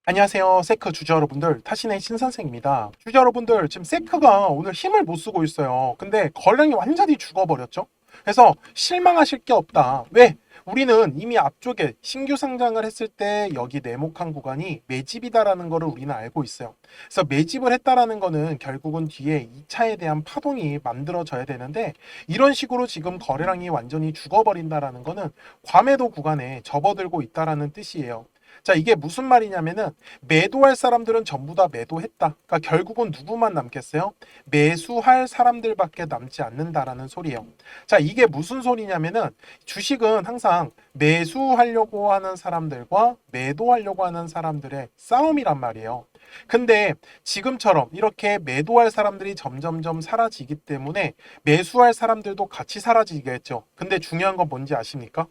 안녕하세요. 세크 주주 여러분들, 타신의 신선생입니다. 주주 여러분들, 지금 세크가 오늘 힘을 못 쓰고 있어요. 근데 거래량이 완전히 죽어버렸죠? 그래서 실망하실 게 없다. 왜? 우리는 이미 앞쪽에 신규 상장을 했을 때 여기 네모칸 구간이 매집이다라는 거를 우리는 알고 있어요. 그래서 매집을 했다라는 거는 결국은 뒤에 2차에 대한 파동이 만들어져야 되는데 이런 식으로 지금 거래량이 완전히 죽어버린다라는 거는 과매도 구간에 접어들고 있다라는 뜻이에요. 자, 이게 무슨 말이냐면은 매도할 사람들은 전부 다 매도했다. 그러니까 결국은 누구만 남겠어요? 매수할 사람들밖에 남지 않는다라는 소리예요. 자, 이게 무슨 소리냐면은 주식은 항상 매수하려고 하는 사람들과 매도하려고 하는 사람들의 싸움이란 말이에요. 근데 지금처럼 이렇게 매도할 사람들이 점점점 사라지기 때문에 매수할 사람들도 같이 사라지겠죠. 근데 중요한 건 뭔지 아십니까?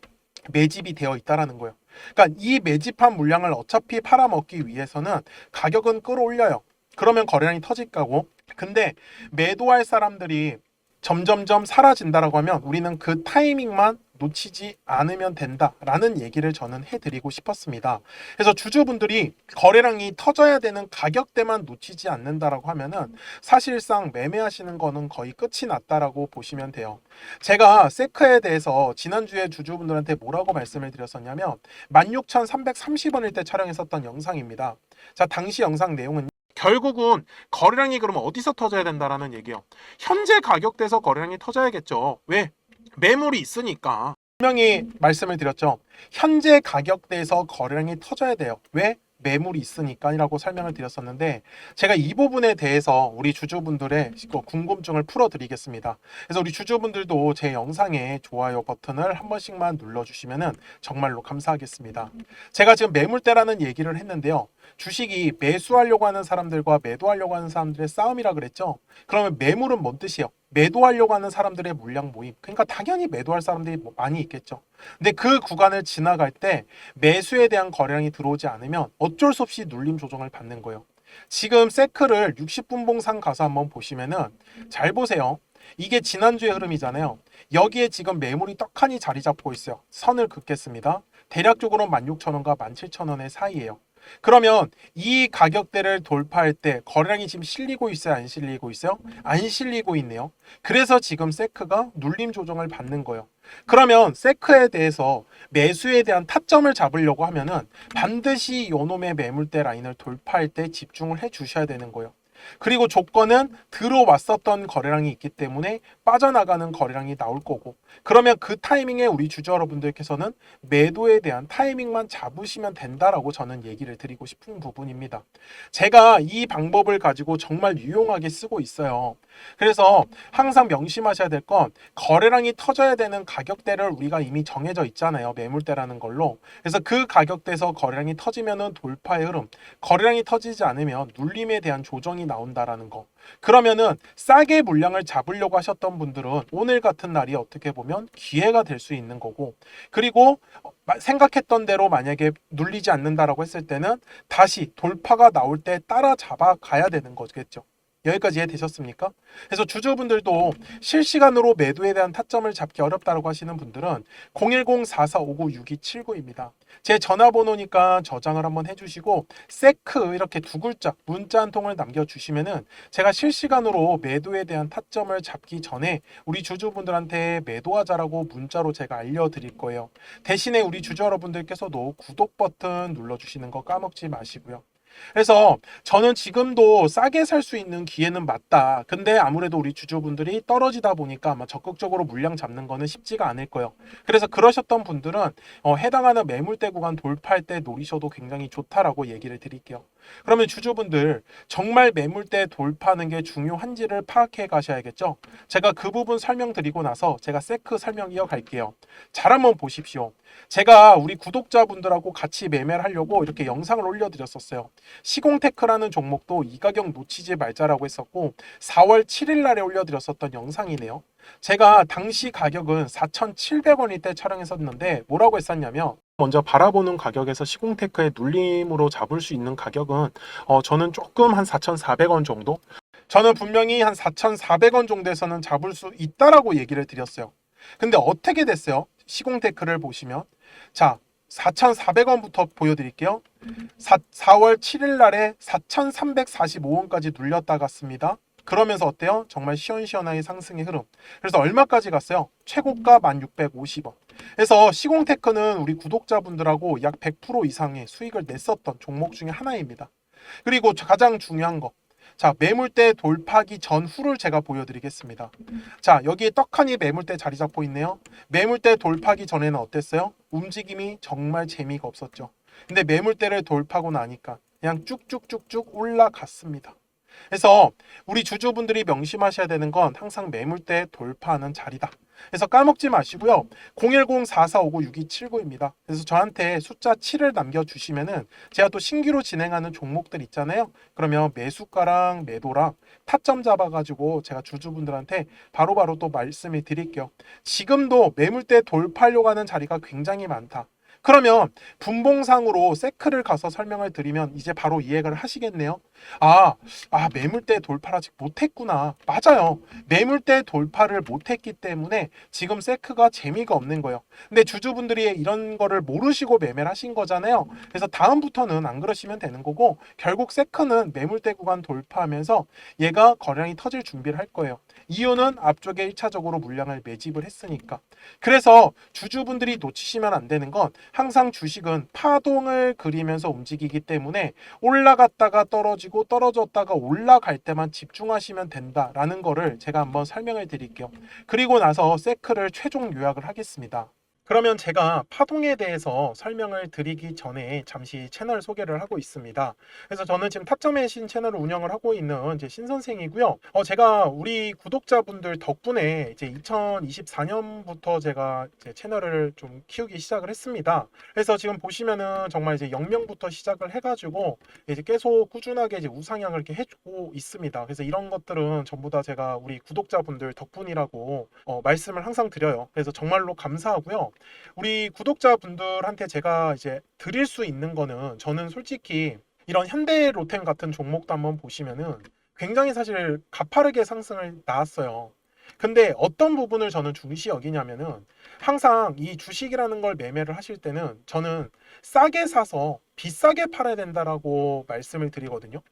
매집이 되어 있다라는 거예요. 그러니까 이 매집한 물량을 어차피 팔아먹기 위해서는 가격은 끌어올려요. 그러면 거래량이 터질 거고. 근데 매도할 사람들이 점점점 사라진다라고 하면 우리는 그 타이밍만 놓치지 않으면 된다라는 얘기를 저는 해드리고 싶었습니다. 그래서 주주분들이 거래량이 터져야 되는 가격대만 놓치지 않는다라고 하면은 사실상 매매하시는 거는 거의 끝이 났다라고 보시면 돼요. 제가 세크에 대해서 지난주에 주주분들한테 뭐라고 말씀을 드렸었냐면 16,330원일 때 촬영했었던 영상입니다. 자, 당시 영상 내용은 결국은 거래량이 그러면 어디서 터져야 된다라는 얘기요. 현재 가격대에서 거래량이 터져야겠죠. 왜? 매물이 있으니까. 분명히 말씀을 드렸죠. 현재 가격대에서 거래량이 터져야 돼요. 왜? 매물이 있으니까라고 설명을 드렸었는데 제가 이 부분에 대해서 우리 주주분들의 궁금증을 풀어드리겠습니다. 그래서 우리 주주분들도 제 영상에 좋아요 버튼을 한 번씩만 눌러주시면 정말로 감사하겠습니다. 제가 지금 매물대라는 얘기를 했는데요. 주식이 매수하려고 하는 사람들과 매도하려고 하는 사람들의 싸움이라 그랬죠. 그러면 매물은 뭔 뜻이에요? 매도하려고 하는 사람들의 물량 모임. 그러니까 당연히 매도할 사람들이 많이 있겠죠. 근데 그 구간을 지나갈 때 매수에 대한 거래량이 들어오지 않으면 어쩔 수 없이 눌림 조정을 받는 거예요. 지금 세크를 60분봉상 가서 한번 보시면은 잘 보세요. 이게 지난주의 흐름이잖아요. 여기에 지금 매물이 떡하니 자리 잡고 있어요. 선을 긋겠습니다. 대략적으로 16,000원과 17,000원의 사이예요. 그러면 이 가격대를 돌파할 때 거래량이 지금 실리고 있어요? 안 실리고 있어요? 안 실리고 있네요. 그래서 지금 세크가 눌림 조정을 받는 거예요. 그러면 세크에 대해서 매수에 대한 타점을 잡으려고 하면은 반드시 요놈의 매물대 라인을 돌파할 때 집중을 해 주셔야 되는 거예요. 그리고 조건은 들어왔었던 거래량이 있기 때문에 빠져나가는 거래량이 나올 거고, 그러면 그 타이밍에 우리 주주 여러분들께서는 매도에 대한 타이밍만 잡으시면 된다라고 저는 얘기를 드리고 싶은 부분입니다. 제가 이 방법을 가지고 정말 유용하게 쓰고 있어요. 그래서 항상 명심하셔야 될 건 거래량이 터져야 되는 가격대를 우리가 이미 정해져 있잖아요. 매물대라는 걸로. 그래서 그 가격대에서 거래량이 터지면은 돌파의 흐름, 거래량이 터지지 않으면 눌림에 대한 조정이 나온다라는 거. 그러면은 싸게 물량을 잡으려고 하셨던 분들은 오늘 같은 날이 어떻게 보면 기회가 될 수 있는 거고, 그리고 생각했던 대로 만약에 눌리지 않는다라고 했을 때는 다시 돌파가 나올 때 따라잡아 가야 되는 거겠죠. 여기까지 이해되셨습니까? 그래서 주주분들도 실시간으로 매도에 대한 타점을 잡기 어렵다고 하시는 분들은 010-4459-6279입니다. 제 전화번호니까 저장을 한번 해주시고 세크 이렇게 두 글자 문자 한 통을 남겨주시면은 제가 실시간으로 매도에 대한 타점을 잡기 전에 우리 주주분들한테 매도하자라고 문자로 제가 알려드릴 거예요. 대신에 우리 주주 여러분들께서도 구독 버튼 눌러주시는 거 까먹지 마시고요. 그래서 저는 지금도 싸게 살 수 있는 기회는 맞다. 근데 아무래도 우리 주주분들이 떨어지다 보니까 아마 적극적으로 물량 잡는 거는 쉽지가 않을 거예요. 그래서 그러셨던 분들은 해당하는 매물대 구간 돌파할 때 노리셔도 굉장히 좋다라고 얘기를 드릴게요. 그러면 주주분들 정말 매물대 돌파하는 게 중요한지를 파악해 가셔야겠죠. 제가 그 부분 설명드리고 나서 제가 세크 설명 이어갈게요. 잘 한번 보십시오. 제가 우리 구독자분들하고 같이 매매를 하려고 이렇게 영상을 올려드렸었어요. 시공테크라는 종목도 이 가격 놓치지 말자라고 했었고 4월 7일 날에 올려드렸었던 영상이네요. 제가 당시 가격은 4,700원일 때 촬영했었는데 뭐라고 했었냐면 먼저 바라보는 가격에서 시공테크의 눌림으로 잡을 수 있는 가격은 저는 조금 한 4,400원 정도? 저는 분명히 한 4,400원 정도에서는 잡을 수 있다라고 얘기를 드렸어요. 근데 어떻게 됐어요? 시공테크를 보시면 자, 4,400원부터 보여드릴게요. 4월 7일 날에 4,345원까지 눌렸다 갔습니다. 그러면서 어때요? 정말 시원시원하게 상승의 흐름. 그래서 얼마까지 갔어요? 최고가 1,650원. 그래서 시공테크는 우리 구독자분들하고 약 100% 이상의 수익을 냈었던 종목 중에 하나입니다. 그리고 가장 중요한 거. 자, 매물대 돌파기 전후를 제가 보여드리겠습니다. 자, 여기에 떡하니 매물대 자리 잡고 있네요. 매물대 돌파기 전에는 어땠어요? 움직임이 정말 재미가 없었죠. 근데 매물대를 돌파하고 나니까 그냥 쭉쭉쭉쭉 올라갔습니다. 그래서 우리 주주분들이 명심하셔야 되는 건 항상 매물대 돌파하는 자리다. 그래서 까먹지 마시고요. 010-4459-6279입니다. 그래서 저한테 숫자 7을 남겨주시면은 제가 또 신규로 진행하는 종목들 있잖아요. 그러면 매수가랑 매도랑 타점 잡아가지고 제가 주주분들한테 바로바로 또 말씀을 드릴게요. 지금도 매물대 돌파하려고 하는 자리가 굉장히 많다. 그러면 분봉상으로 세크를 가서 설명을 드리면 이제 바로 이해를 하시겠네요. 매물대 돌파를 아직 못했구나. 맞아요. 매물대 돌파를 못했기 때문에 지금 세크가 재미가 없는 거예요. 근데 주주분들이 이런 거를 모르시고 매매를 하신 거잖아요. 그래서 다음부터는 안 그러시면 되는 거고, 결국 세크는 매물대 구간 돌파하면서 얘가 거래량이 터질 준비를 할 거예요. 이유는 앞쪽에 1차적으로 물량을 매집을 했으니까. 그래서 주주분들이 놓치시면 안 되는 건 항상 주식은 파동을 그리면서 움직이기 때문에 올라갔다가 떨어지고 떨어졌다가 올라갈 때만 집중하시면 된다라는 거를 제가 한번 설명을 드릴게요. 그리고 나서 세크를 최종 요약을 하겠습니다. 그러면 제가 파동에 대해서 설명을 드리기 전에 잠시 채널 소개를 하고 있습니다. 그래서 저는 지금 타점의 신 채널을 운영을 하고 있는 이제 신선생이고요. 제가 우리 구독자분들 덕분에 이제 2024년부터 제가 이제 채널을 좀 키우기 시작을 했습니다. 그래서 지금 보시면은 정말 이제 0명부터 시작을 해가지고 이제 계속 꾸준하게 이제 우상향을 이렇게 해주고 있습니다. 그래서 이런 것들은 전부 다 제가 우리 구독자분들 덕분이라고 말씀을 항상 드려요. 그래서 정말로 감사하고요. 우리 구독자분들한테 제가 이제 드릴 수 있는 거는, 저는 솔직히 이런 현대로템 같은 종목도 한번 보시면은 굉장히 사실 가파르게 상승을 나왔어요. 근데 어떤 부분을 저는 중시 여기냐면은, 항상 이 주식이라는 걸 매매를 하실 때는 저는 싸게 사서 비싸게 팔아야 된다라고 말씀을 드리거든요.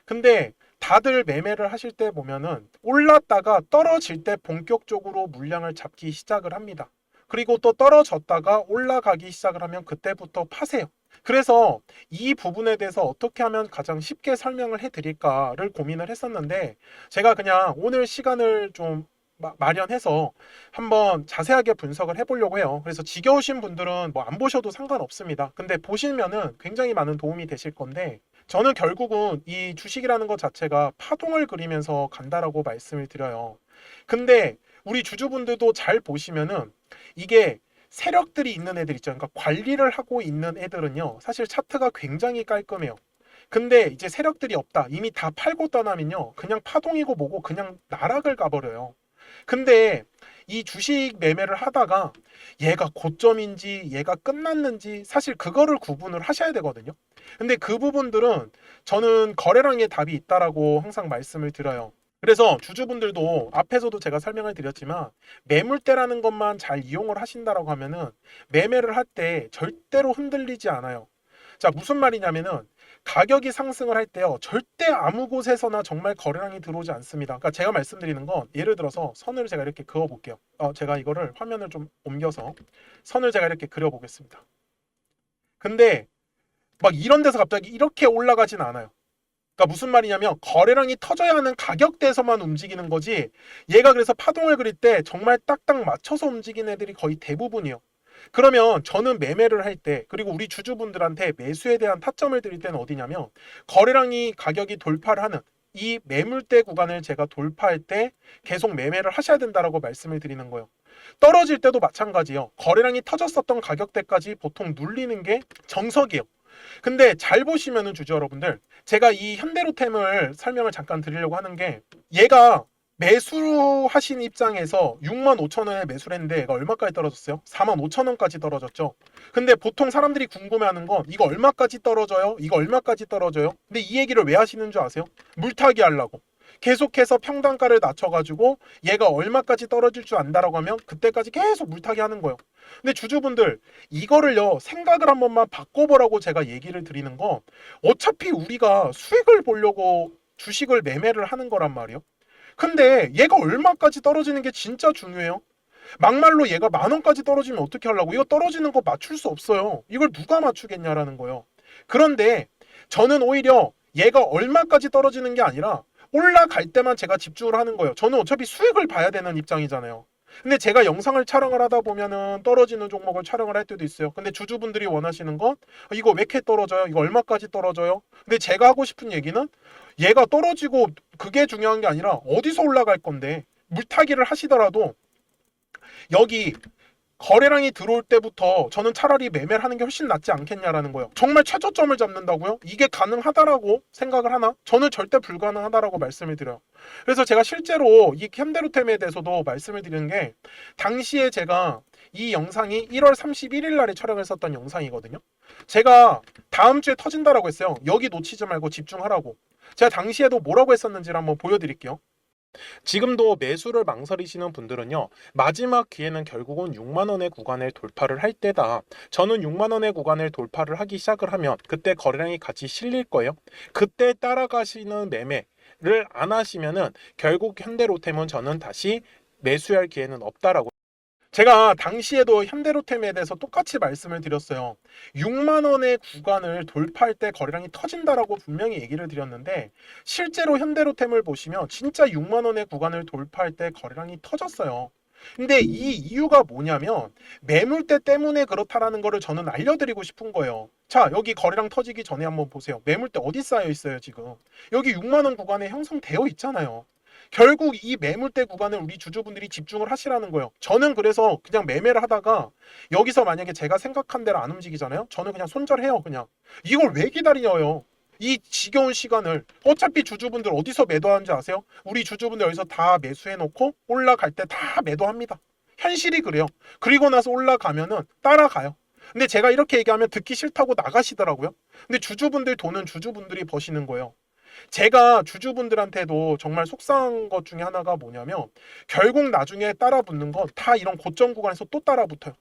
근데 다들 매매를 하실 때 보면은 올랐다가 떨어질 때 본격적으로 물량을 잡기 시작을 합니다. 그리고 또 떨어졌다가 올라가기 시작을 하면 그때부터 파세요. 그래서 이 부분에 대해서 어떻게 하면 가장 쉽게 설명을 해드릴까를 고민을 했었는데, 제가 그냥 오늘 시간을 좀 마련해서 한번 자세하게 분석을 해보려고 해요. 그래서 지겨우신 분들은 뭐 안 보셔도 상관없습니다. 근데 보시면은 굉장히 많은 도움이 되실 건데, 저는 결국은 이 주식이라는 것 자체가 파동을 그리면서 간다라고 말씀을 드려요. 근데 우리 주주분들도 잘 보시면은 이게 세력들이 있는 애들 있죠. 그러니까 관리를 하고 있는 애들은요, 사실 차트가 굉장히 깔끔해요. 근데 이제 세력들이 없다, 이미 다 팔고 떠나면요, 그냥 파동이고 뭐고 그냥 나락을 가버려요. 근데 이 주식 매매를 하다가 얘가 고점인지 얘가 끝났는지 사실 그거를 구분을 하셔야 되거든요. 근데 그 부분들은 저는 거래량의 답이 있다라고 항상 말씀을 드려요. 그래서 주주분들도 앞에서도 제가 설명을 드렸지만, 매물대라는 것만 잘 이용을 하신다라고 하면은 매매를 할 때 절대로 흔들리지 않아요. 자, 무슨 말이냐면은, 가격이 상승을 할 때요, 절대 아무 곳에서나 정말 거래량이 들어오지 않습니다. 그러니까 제가 말씀드리는 건, 예를 들어서 선을 제가 이렇게 그어 볼게요. 제가 이거를 화면을 좀 옮겨서 선을 제가 이렇게 그려 보겠습니다. 근데 막 이런 데서 갑자기 이렇게 올라가진 않아요. 그러니까 무슨 말이냐면, 거래량이 터져야 하는 가격대에서만 움직이는 거지, 얘가 그래서 파동을 그릴 때 정말 딱딱 맞춰서 움직이는 애들이 거의 대부분이에요. 그러면 저는 매매를 할 때, 그리고 우리 주주분들한테 매수에 대한 타점을 드릴 때는 어디냐면, 거래량이 가격이 돌파를 하는 이 매물대 구간을 제가 돌파할 때 계속 매매를 하셔야 된다라고 말씀을 드리는 거예요. 떨어질 때도 마찬가지예요. 거래량이 터졌었던 가격대까지 보통 눌리는 게 정석이에요. 근데 잘 보시면은 주주 여러분들, 제가 이 현대로템을 설명을 잠깐 드리려고 하는 게, 얘가 매수하신 입장에서 65,000원에 매수를 했는데 얘가 얼마까지 떨어졌어요? 45,000원까지 떨어졌죠. 근데 보통 사람들이 궁금해하는 건, 이거 얼마까지 떨어져요? 이거 얼마까지 떨어져요? 근데 이 얘기를 왜 하시는 줄 아세요? 물타기 하려고. 계속해서 평단가를 낮춰가지고 얘가 얼마까지 떨어질 줄 안다라고 하면 그때까지 계속 물타기 하는 거예요. 근데 주주분들 이거를요 생각을 한 번만 바꿔보라고 제가 얘기를 드리는 건 어차피 우리가 수익을 보려고 주식을 매매를 하는 거란 말이에요. 근데 얘가 얼마까지 떨어지는 게 진짜 중요해요. 막말로 얘가 10,000원까지 떨어지면 어떻게 하려고? 이거 떨어지는 거 맞출 수 없어요. 이걸 누가 맞추겠냐라는 거예요. 그런데 저는 오히려 얘가 얼마까지 떨어지는 게 아니라 올라갈 때만 제가 집중을 하는 거예요. 저는 어차피 수익을 봐야 되는 입장이잖아요. 근데 제가 영상을 촬영을 하다 보면은 떨어지는 종목을 촬영을 할 때도 있어요. 근데 주주분들이 원하시는 건 이거 왜 이렇게 떨어져요? 이거 얼마까지 떨어져요? 근데 제가 하고 싶은 얘기는 얘가 떨어지고 그게 중요한 게 아니라 어디서 올라갈 건데 물타기를 하시더라도 여기 거래량이 들어올 때부터 저는 차라리 매매를 하는 게 훨씬 낫지 않겠냐라는 거예요. 정말 최저점을 잡는다고요? 이게 가능하다라고 생각을 하나? 저는 절대 불가능하다라고 말씀을 드려요. 그래서 제가 실제로 이 현대로템에 대해서도 말씀을 드리는 게 당시에 제가 이 영상이 1월 31일 날에 촬영했었던 영상이거든요. 제가 다음 주에 터진다라고 했어요. 여기 놓치지 말고 집중하라고. 제가 당시에도 뭐라고 했었는지를 한번 보여드릴게요. 지금도 매수를 망설이시는 분들은요, 마지막 기회는 결국은 6만 원의 구간을 돌파를 할 때다. 저는 6만 원의 구간을 돌파를 하기 시작을 하면 그때 거래량이 같이 실릴 거예요. 그때 따라가시는 매매를 안 하시면은 결국 현대로템은 저는 다시 매수할 기회는 없다라고. 제가 당시에도 현대로템에 대해서 똑같이 말씀을 드렸어요. 6만 원의 구간을 돌파할 때 거래량이 터진다라고 분명히 얘기를 드렸는데 실제로 현대로템을 보시면 진짜 6만 원의 구간을 돌파할 때 거래량이 터졌어요. 근데 이 이유가 뭐냐면 매물대 때문에 그렇다라는 거를 저는 알려드리고 싶은 거예요. 자, 여기 거래량 터지기 전에 한번 보세요. 매물대 어디 쌓여 있어요, 지금? 여기 6만 원 구간에 형성되어 있잖아요. 결국 이 매물대 구간을 우리 주주분들이 집중을 하시라는 거예요. 저는 그래서 그냥 매매를 하다가 여기서 만약에 제가 생각한 대로 안 움직이잖아요. 저는 그냥 손절해요. 그냥 이걸 왜 기다려요? 이 지겨운 시간을. 어차피 주주분들 어디서 매도하는지 아세요? 우리 주주분들 여기서 다 매수해놓고 올라갈 때 다 매도합니다. 현실이 그래요. 그리고 나서 올라가면은 따라가요. 근데 제가 이렇게 얘기하면 듣기 싫다고 나가시더라고요. 근데 주주분들 돈은 주주분들이 버시는 거예요. 제가 주주분들한테도 정말 속상한 것 중에 하나가 뭐냐면 결국 나중에 따라 붙는 건 다 이런 고점 구간에서 또 따라 붙어요.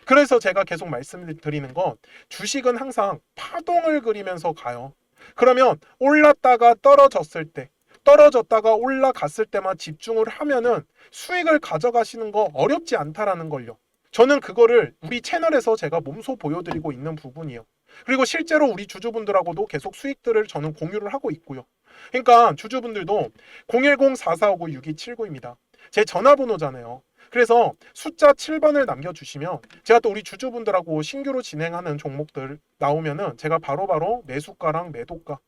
그래서 제가 계속 말씀드리는 건 주식은 항상 파동을 그리면서 가요. 그러면 올랐다가 떨어졌을 때, 떨어졌다가 올라갔을 때만 집중을 하면은 수익을 가져가시는 거 어렵지 않다라는 걸요. 저는 그거를 우리 채널에서 제가 몸소 보여드리고 있는 부분이에요. 그리고 실제로 우리 주주분들하고도 계속 수익들을 저는 공유를 하고 있고요. 그러니까 주주분들도 010-4459-6279입니다. 제 전화번호잖아요. 그래서 숫자 7번을 남겨주시면 제가 또 우리 주주분들하고 신규로 진행하는 종목들 나오면은 제가 바로바로 매수가랑 매도가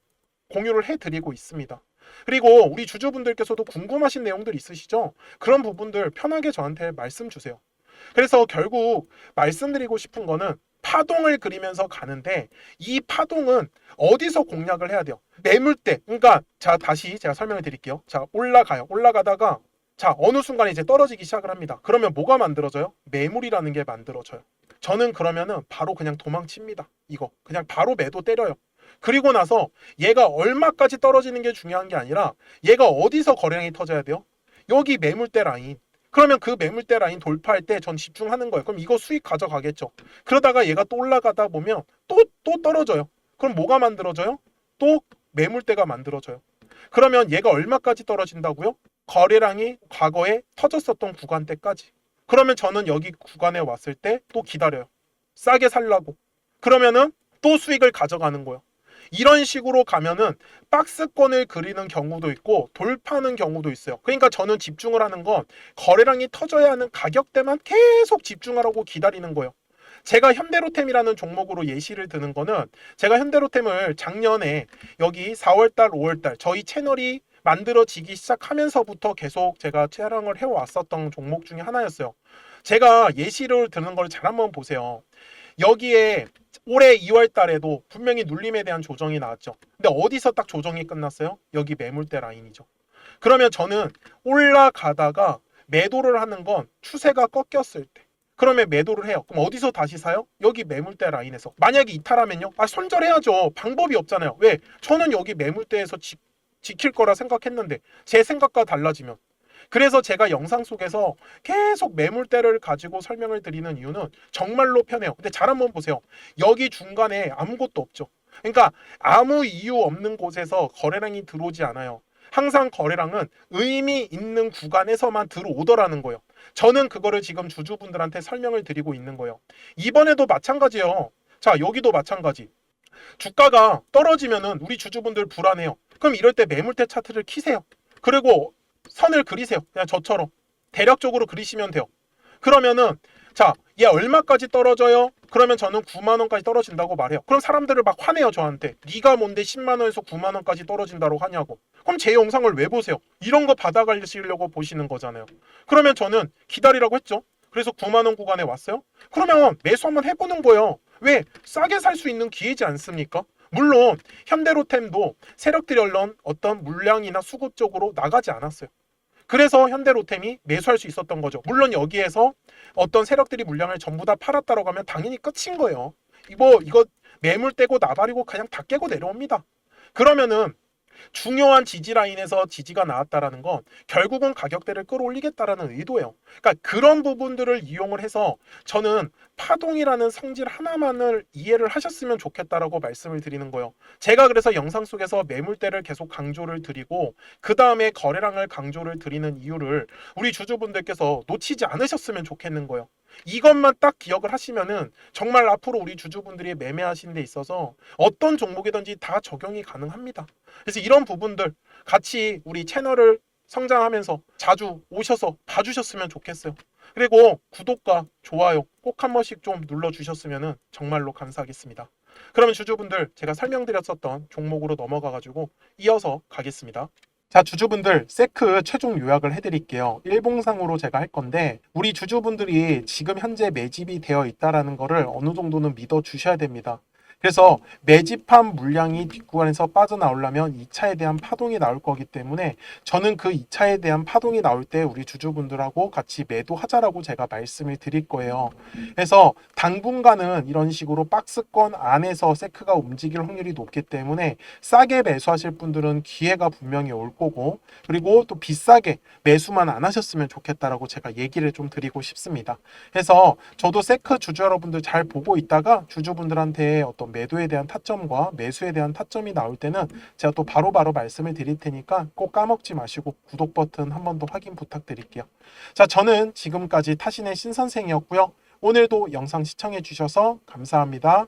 공유를 해드리고 있습니다. 그리고 우리 주주분들께서도 궁금하신 내용들 있으시죠? 그런 부분들 편하게 저한테 말씀 주세요. 그래서 결국 말씀드리고 싶은 거는 파동을 그리면서 가는데 이 파동은 어디서 공략을 해야 돼요? 매물대. 그러니까 자 다시 제가 설명을 드릴게요. 자 올라가요. 올라가다가 자 어느 순간에 이제 떨어지기 시작을 합니다. 그러면 뭐가 만들어져요? 매물이라는 게 만들어져요. 저는 그러면은 바로 그냥 도망칩니다. 이거 그냥 바로 매도 때려요. 그리고 나서 얘가 얼마까지 떨어지는 게 중요한 게 아니라 얘가 어디서 거래량이 터져야 돼요? 여기 매물대 라인. 그러면 그 매물대 라인 돌파할 때 전 집중하는 거예요. 그럼 이거 수익 가져가겠죠. 그러다가 얘가 또 올라가다 보면 또 떨어져요. 그럼 뭐가 만들어져요? 또 매물대가 만들어져요. 그러면 얘가 얼마까지 떨어진다고요? 거래량이 과거에 터졌었던 구간대까지. 그러면 저는 여기 구간에 왔을 때 또 기다려요. 싸게 살라고. 그러면은 또 수익을 가져가는 거예요. 이런 식으로 가면은 박스권을 그리는 경우도 있고 돌파하는 경우도 있어요. 그러니까 저는 집중을 하는 건 거래량이 터져야 하는 가격대만 계속 집중하라고 기다리는 거예요. 제가 현대로템이라는 종목으로 예시를 드는 거는 제가 현대로템을 작년에 여기 4월달, 5월달 저희 채널이 만들어지기 시작하면서부터 계속 제가 촬영을 해왔었던 종목 중에 하나였어요. 제가 예시를 드는 걸 잘 한번 보세요. 여기에 올해 2월 달에도 분명히 눌림에 대한 조정이 나왔죠. 근데 어디서 딱 조정이 끝났어요? 여기 매물대 라인이죠. 그러면 저는 올라가다가 매도를 하는 건 추세가 꺾였을 때. 그러면 매도를 해요. 그럼 어디서 다시 사요? 여기 매물대 라인에서. 만약에 이탈하면요? 손절해야죠. 방법이 없잖아요. 왜? 저는 여기 매물대에서 지킬 거라 생각했는데 제 생각과 달라지면. 그래서 제가 영상 속에서 계속 매물대를 가지고 설명을 드리는 이유는 정말로 편해요. 근데 잘 한번 보세요. 여기 중간에 아무것도 없죠. 그러니까 아무 이유 없는 곳에서 거래량이 들어오지 않아요. 항상 거래량은 의미 있는 구간에서만 들어오더라는 거예요. 저는 그거를 지금 주주분들한테 설명을 드리고 있는 거예요. 이번에도 마찬가지예요. 자, 여기도 마찬가지. 주가가 떨어지면은 우리 주주분들 불안해요. 그럼 이럴 때 매물대 차트를 키세요. 그리고 선을 그리세요. 그냥 저처럼 대략적으로 그리시면 돼요. 그러면은 자, 얘 얼마까지 떨어져요? 그러면 저는 9만 원까지 떨어진다고 말해요. 그럼 사람들을 막 화내요, 저한테. 네가 뭔데 10만 원에서 9만 원까지 떨어진다고 하냐고. 그럼 제 영상을 왜 보세요? 이런 거 받아가시려고 보시는 거잖아요. 그러면 저는 기다리라고 했죠. 그래서 9만 원 구간에 왔어요. 그러면 매수 한번 해보는 거예요. 왜? 싸게 살 수 있는 기회지 않습니까? 물론 현대로템도 세력들이 얼른 어떤 물량이나 수급 쪽으로 나가지 않았어요. 그래서 현대로템이 매수할 수 있었던 거죠. 물론 여기에서 어떤 세력들이 물량을 전부 다 팔았다라고 하면 당연히 끝인 거예요. 이거 매물 떼고 나발이고 그냥 다 깨고 내려옵니다. 그러면은 중요한 지지 라인에서 지지가 나왔다라는 건 결국은 가격대를 끌어올리겠다라는 의도예요. 그러니까 그런 부분들을 이용을 해서 저는 파동이라는 성질 하나만을 이해를 하셨으면 좋겠다라고 말씀을 드리는 거예요. 제가 그래서 영상 속에서 매물대를 계속 강조를 드리고 그 다음에 거래량을 강조를 드리는 이유를 우리 주주분들께서 놓치지 않으셨으면 좋겠는 거예요. 이것만 딱 기억을 하시면은 정말 앞으로 우리 주주분들이 매매하시는 데 있어서 어떤 종목이든지 다 적용이 가능합니다. 그래서 이런 부분들 같이 우리 채널을 성장하면서 자주 오셔서 봐주셨으면 좋겠어요. 그리고 구독과 좋아요 꼭 한 번씩 좀 눌러주셨으면 정말로 감사하겠습니다. 그러면 주주분들 제가 설명드렸었던 종목으로 넘어가가지고 이어서 가겠습니다. 자, 주주분들 세크 최종 요약을 해드릴게요. 일봉상으로 제가 할 건데 우리 주주분들이 지금 현재 매집이 되어 있다라는 거를 어느 정도는 믿어 주셔야 됩니다. 그래서 매집한 물량이 뒷구간에서 빠져나오려면 2차에 대한 파동이 나올 거기 때문에 저는 그 2차에 대한 파동이 나올 때 우리 주주분들하고 같이 매도하자라고 제가 말씀을 드릴 거예요. 그래서 당분간은 이런 식으로 박스권 안에서 세크가 움직일 확률이 높기 때문에 싸게 매수하실 분들은 기회가 분명히 올 거고, 그리고 또 비싸게 매수만 안 하셨으면 좋겠다라고 제가 얘기를 좀 드리고 싶습니다. 그래서 저도 세크 주주 여러분들 잘 보고 있다가 주주분들한테 어떤 매도에 대한 타점과 매수에 대한 타점이 나올 때는 제가 또 바로바로 말씀을 드릴 테니까 꼭 까먹지 마시고 구독 버튼 한 번 더 확인 부탁드릴게요. 자, 저는 지금까지 타신의 신선생이었고요. 오늘도 영상 시청해 주셔서 감사합니다.